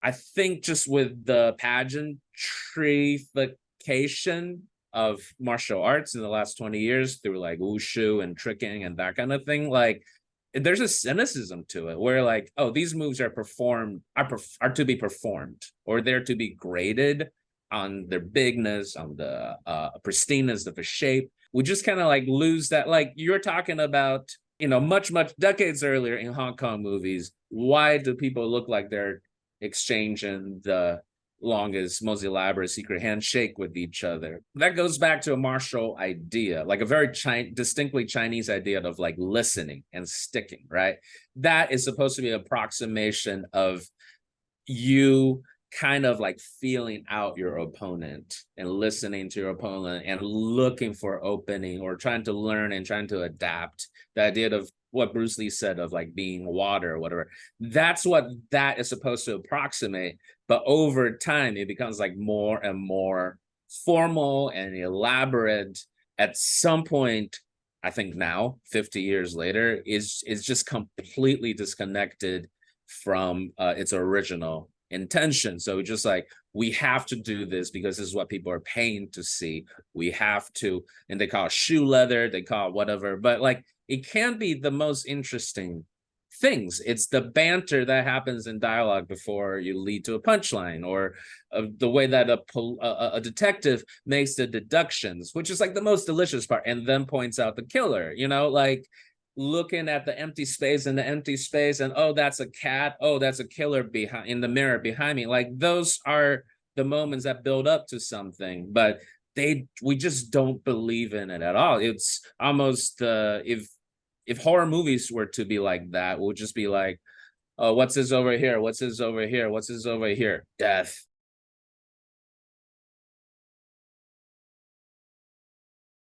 I think just with the pageantryfication of martial arts in the last 20 years through like wushu and tricking and that kind of thing, like there's a cynicism to it where like, oh, these moves are performed are to be performed, or they're to be graded on their bigness, on the pristineness of a shape. We just kind of like lose that. Like you're talking about, much decades earlier in Hong Kong movies, why do people look like they're exchanging the longest, most elaborate secret handshake with each other? That goes back to a martial idea, like a very distinctly Chinese idea of like listening and sticking, right? That is supposed to be an approximation of you kind of like feeling out your opponent and listening to your opponent and looking for opening or trying to learn and trying to adapt. The idea of what Bruce Lee said of like being water or whatever. That's what that is supposed to approximate. But over time, it becomes like more and more formal and elaborate. At some point, I think now, 50 years later, is just completely disconnected from its original intention. So just like, we have to do this because this is what people are paying to see. We have to, and they call it shoe leather, they call it whatever, but like it can be the most interesting things. It's the banter that happens in dialogue before you lead to a punchline, or the way that a detective makes the deductions, which is like the most delicious part, and then points out the killer, like looking at the empty space and the empty space, and oh, that's a cat, oh, that's a killer behind in the mirror behind me. Like those are the moments that build up to something, but we just don't believe in it at all. It's almost if horror movies were to be like that, we'll just be like, oh, what's this over here, what's this over here, what's this over here, death,